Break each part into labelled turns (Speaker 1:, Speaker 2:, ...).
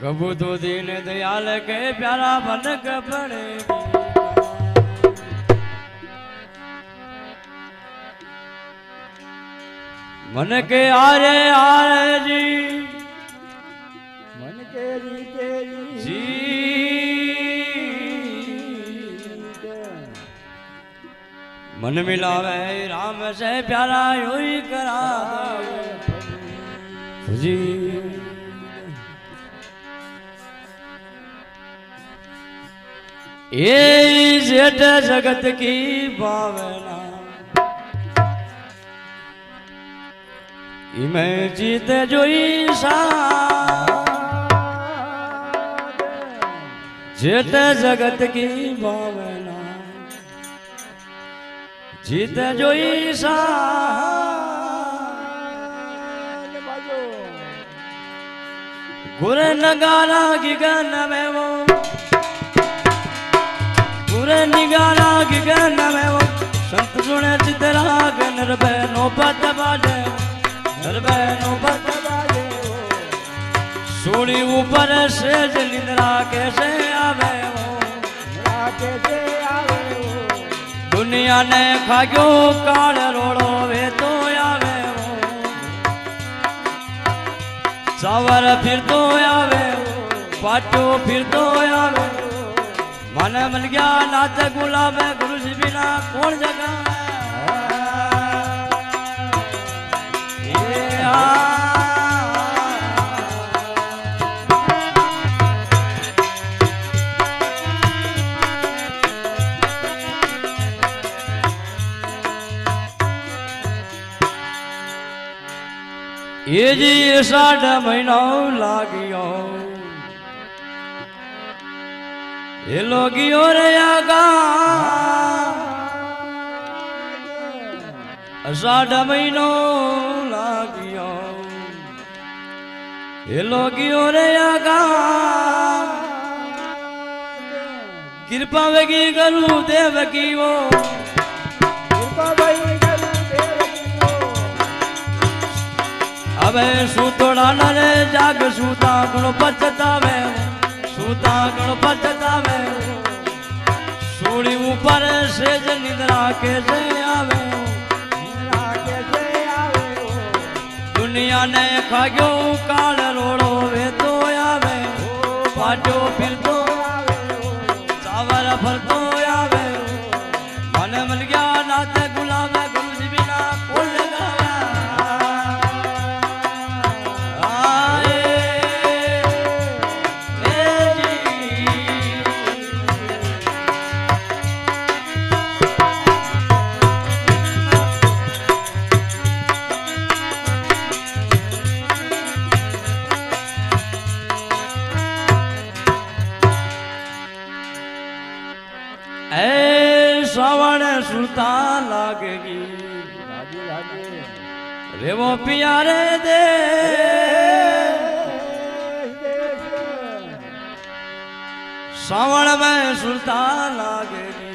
Speaker 1: कबू तो दीन दयाल के प्यारा बनक पड़े मन के आरे आरे जी
Speaker 2: मन के रीते
Speaker 1: जी मन मिलावे राम से प्यारा योई करा जी ये जेठ जगत की भावना मैं जीत जोई सा जेठ जगत की भावना जीत जोई सा गुर नगारा गिगन में वो गुर निगारा गिगन में वो संत सुने चितराग नरभे नो पत बाजे नरभे नो पत बाजे सूड़ी ऊपर सेज निंद्रा कैसे आवे वो कैसे आवे वो दुनिया ने खाग्यो काल रोड़ो वे तो आवे वो सावर फिर तो आवे वो पाटो फिर तो आवे मन मिल गया नाथ गुलाब गुरु जी बिना कौन जगा ये जी 8 महीना लागियो ये लोगियो रे आगा 8 महीनो लागियो ये लोगियो रे आगा कृपा वेगी करू देव की वो कृपा वेगी करू देव की वो अबे सूतोड़ा नरे जाग सूता गुण पछतावे सूता गुण पछतावे सूड़ी ऊपर सेज निद्रा कैसे आवे दुनिया ने खाग्यो काल रोड़ो वे तो आवे पाटो फिर तो चावर फर तो आवे मन मिल गया नाथ गुलाब गुरु जी बिना कौन लगावे श्रावण सुरता लागेगी रे वो प्यारे दे श्रावण में सुरता लागेगी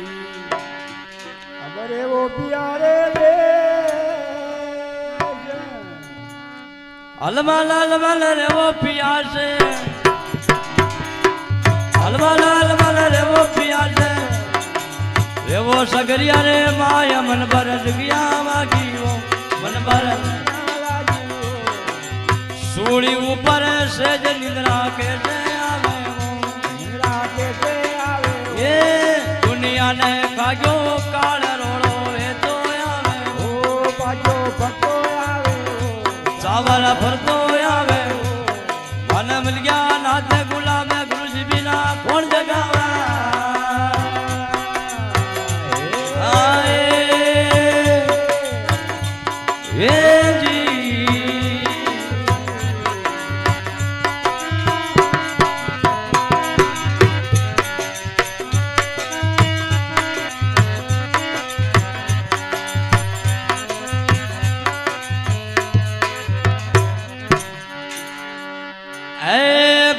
Speaker 1: अब रे वो प्यारे दे अलमल अलमल रे वो प्यार से अलमल अलमल रे वो प्यार से रे वो सगरिया रे माया मन बरस गया मागी वो मन बरस सूड़ी ऊपर सेज निद्रा कैसे आवे वो निद्रा कैसे आवे ये दुनिया ने खाग्यो काल रोड़ो वे तो आवे ओ पाजो पतो आवे चावल भर तो आवे मन मिल गया नाथ गुलाब गुरु जी बिना कौन जगावे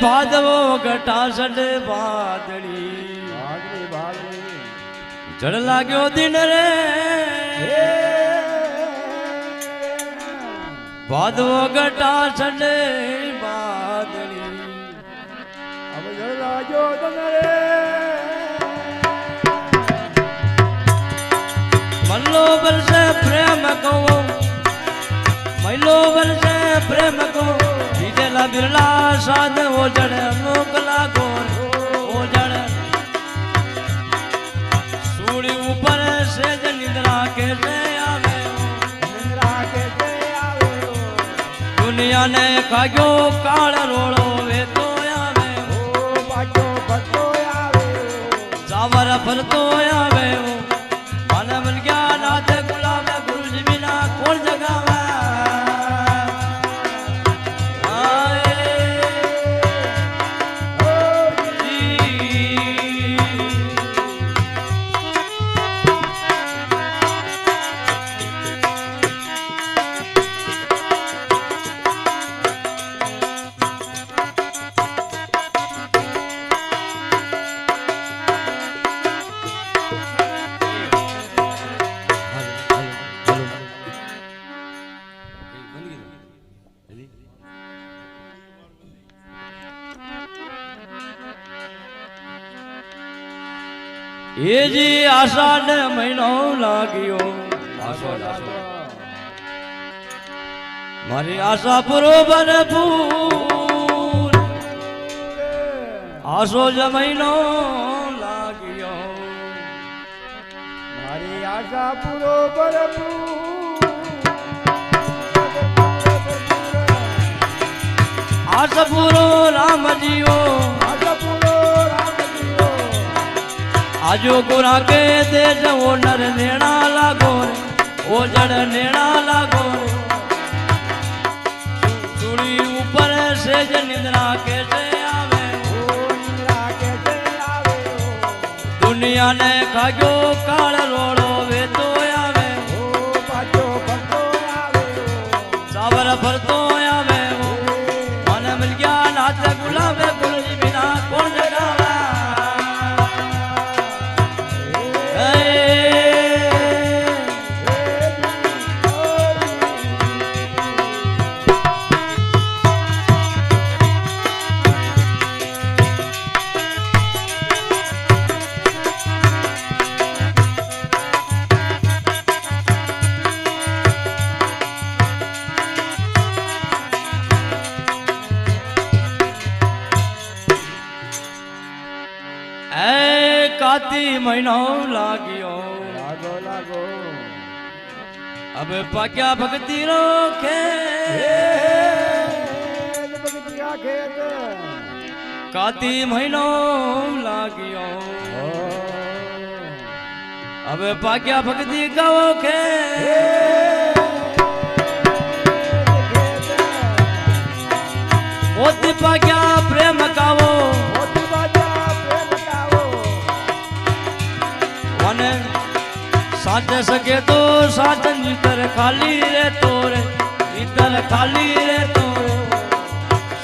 Speaker 1: भादवो घटा सड बादड़ी जड़ लाग्यो दिन रे भादवो घटा सड बादड़ी
Speaker 2: બાજો તને રે
Speaker 1: મલ્લો બરસે પ્રેમ કહો મલ્લો બરસે પ્રેમ કહો બીજેલા બિરલા સાદ ઓજણ મોકલા ગોર ઓજણ સૂળી ઉપર સેજ નિંદ્રા કે સે આવે
Speaker 2: નિંદ્રા કે તે આવે
Speaker 1: દુનિયાને ખાગ્યો કાળ રોળો વેતો આવે
Speaker 2: ઓ બાજો ભરતો આવે
Speaker 1: ચાવર ફરતો આવે મને મલ ગયા નાથ ગુલાબ ગુરુજી વિના કોણ જગાવે એ જી આષાઢ મહિનો લાગ્યો મારી આશા બરોબર પૂર આશો જ મહિનો લાગ્યો
Speaker 2: મારી આશા પૂરો ભરપૂર
Speaker 1: આશ પૂરો રામજીઓ
Speaker 2: આશા પૂરો રામજીઓ
Speaker 1: આજો ગોરા કે દે જવો નર નેણા લાગો રે ઓ જડ નેણા લાગો રે સુડી ઉપર સેજ નિંદ્રા કે છે આવે
Speaker 2: નિંદ્રા કે તે આવે
Speaker 1: દુનિયાને ખાગ્યો કાળ રોળો વેતો આવે
Speaker 2: ઓ બાજો ભરતો આવે
Speaker 1: સાવર ફરતો આવે મને મિલ ગયા નાથ ગુલાબે ગુરુજી વિના કોણ જગાવે કાતી મહિનો લાગ્યો
Speaker 2: લાગો લાગો
Speaker 1: હવે પાક્યા ભક્તિ રો ખે
Speaker 2: બગતિયા ખેત
Speaker 1: કાતી મહિનો લાગ્યો હવે પાક્યા ભક્તિ ગાવો ખે મોતી પાક્યા પ્રેમ ગાવો
Speaker 2: મોતી બાજા પ્રેમ ગાવો
Speaker 1: મને સાચે સકે તો સાચ નીતર ખાલી રે તોરે નીતર ખાલી રે તોરે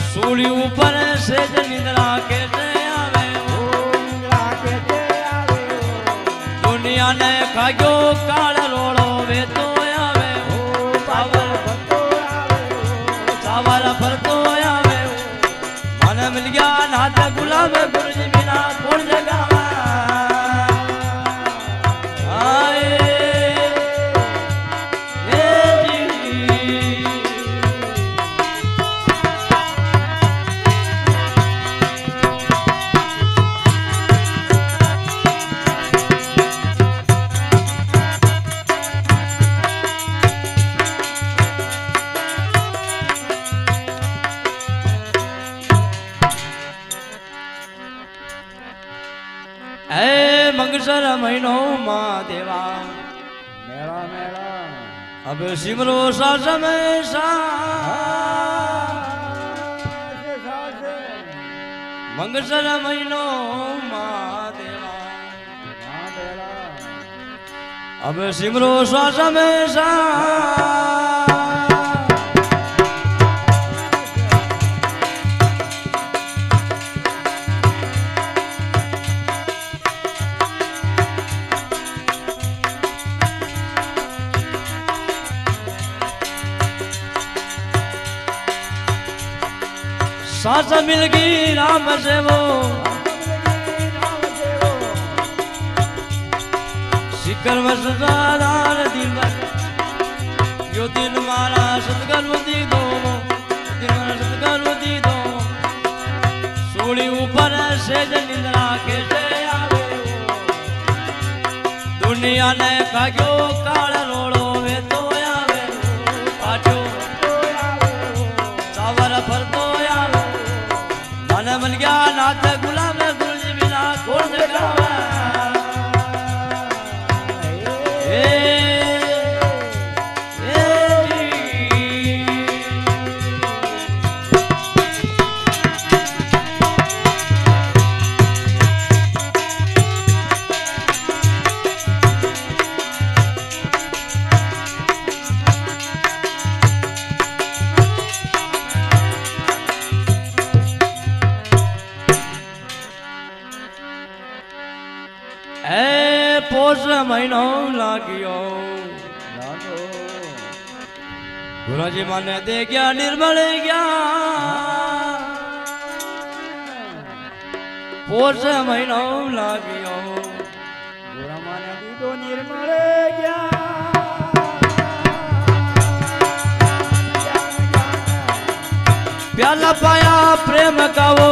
Speaker 1: સૂળી ઉપર સેજ નિંદ્રા કે તે આવે
Speaker 2: ઓ નિંદ્રા કે તે આવે
Speaker 1: દુનિયાને ખાગ્યો કાળ રોળો વેતો આવે
Speaker 2: ઓ બાજો ભરતો આવે
Speaker 1: ચાવર ફરતો આવે મને મિલ ગયા નાથ ગુલાબ ગુરુજી વિના કોણ જગાવે મંગસર મહિનો માં દેવા
Speaker 2: મેળા મેળા
Speaker 1: હવે સિમરો સાસમ
Speaker 2: સાસે સાસે
Speaker 1: મંગસર મહિનો માં દેવા
Speaker 2: માં મેળા
Speaker 1: હવે સિમરો સાસમ सास मिल गई राम से वो કર્મ સદાધાર દિલબર યો દિલ મારા સદગર્વ દીધો દિલ મારા સદગર્વ દીધો સોળી ઉપર સેજ નિંદ્રા કે છે આવે દુનિયાને કાગ્યો કાળ રોડો વેતો આવે પાછો સાવર ફરતો આવે મને મન ગયા નાથ ગુલામ ગુરુજી વિના કોણ જગાવે પોષ મહિનો લાગ્યો ગુરુજી મને દે ગયા નિર્મળ ગયા પોષ મહિનો લાગ્યો
Speaker 2: ગુરમાને દીધો નિર્મળ ગયા
Speaker 1: પ્યાલા પાયા પ્રેમ કાવો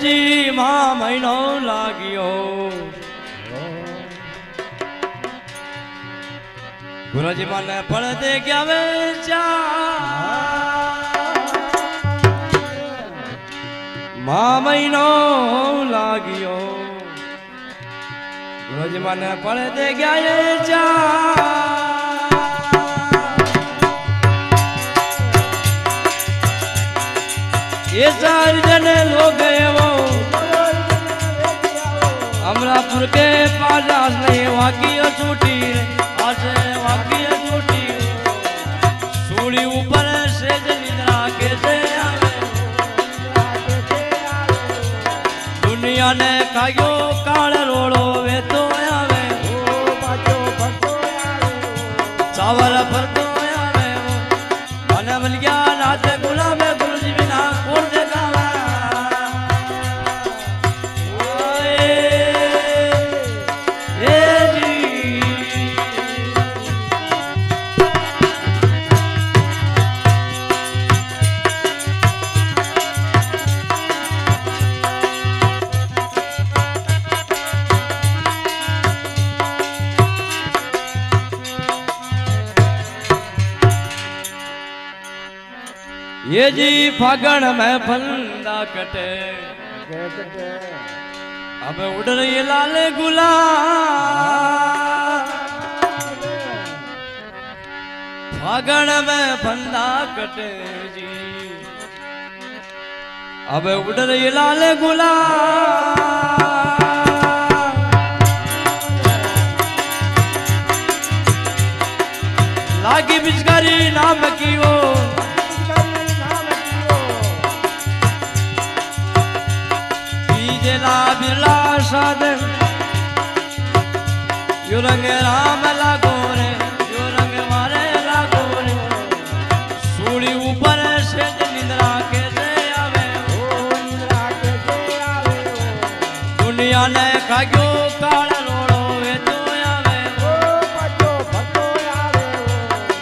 Speaker 1: જી મા મહિનો લાગ્યો ગુરુજી મને ફળ દે ગયા વેચા મા મહિનો લાગ્યો ગુરુજી મને ફળ દે ગયા વેચા ये सारी जने लोग वो अमरापुर के पास नहीं वाकी छूटी आसे वाकी छूटी सूड़ी ऊपर से निद्रा के से आवे दुनिया ने कायो काल रोड़ो वे तो आवे चावल भरतो आवे मन मिल गया नाथ गुलाब गुरुजी बिना कोण जगावा ये जी फागण में फंदा कटे अब उड़ रही लाल गुलाब फागण में फंदा कटे जी अब उड़ रही लाल गुलाब लागी बिचकारी नाम की वो बिरला साधन यो रंग राम लागो रे यो रंग मारे लागो रे सूड़ी ऊपर से निंद्रा के से आवे दुनिया ने खाग्यो काल रोड़ो वे तो आवे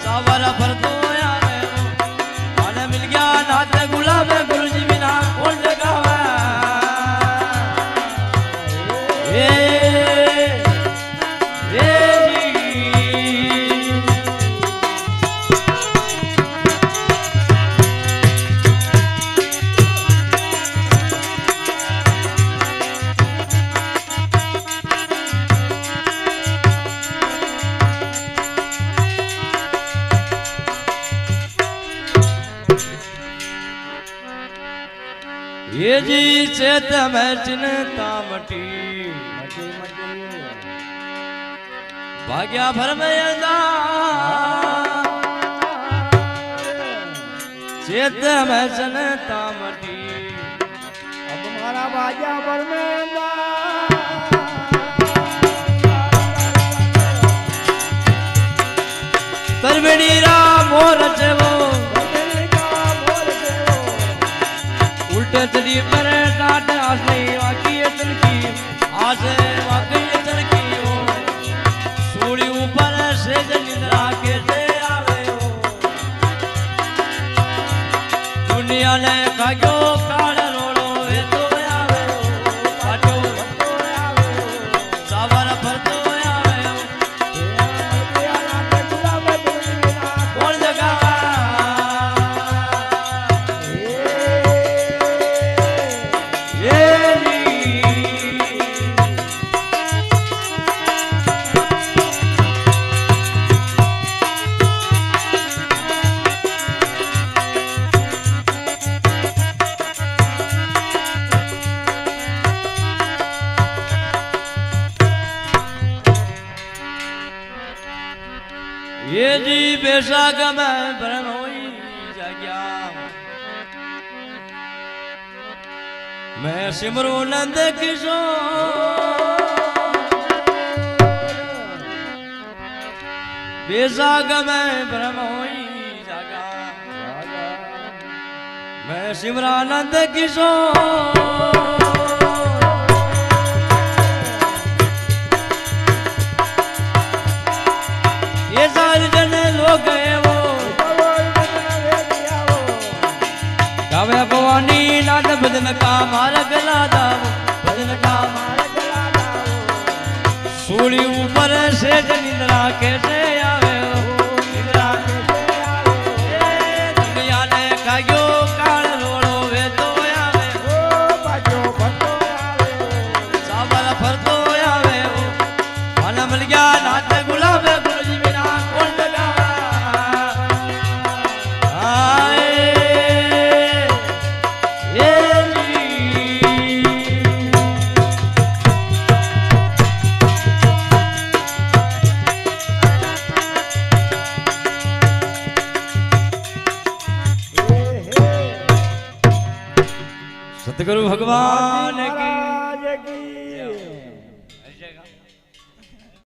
Speaker 1: सावर भरतो आवे मन मिल गया नाथ गुलाब गुरुजी बिना कोण जगावे ये जी चेत में चिन्ता मटी
Speaker 2: મટી મટી
Speaker 1: भाग्या भर में अंदा चेत में चिन्ता मटी
Speaker 2: अब मारा बाजा पर में
Speaker 1: तरबेड़ी राम मोर चेवो उल्टे चढ़ी पर डाट आसनी वाकी चलकी आज वाकई चलकी हो सूड़ी ऊपर से निद्रा के से आवे हो दुनिया ने खायो काल रोड़ो वे तो आवे हो पाटो सावर पर तो आवे हो कौन जगा ये ये जी बेशक मैं भ्रम हुई जाग्या मैं सिमरू नंद किशोर बेशक मैं भ्रम हुई जागा मैं सिमरानंद किशोर ये सारे जन लोग गए वो गावे भवानी नाद भजन का मार गला दाव भजन का मार गला दाव सूली ऊपर से निंद्रा कैसे आवे हो निंद्रा कैसे आवे दुनिया ने खायो काल रोड़ो वे तो आवे हो बाजो भटो आवे सावर फर तो आवे हो मन मिल गया नाथ गुलाब गुरुजी बिना कौन लगावा आए ये सतगुरु भगवान की
Speaker 2: महाराज की
Speaker 1: हर जगह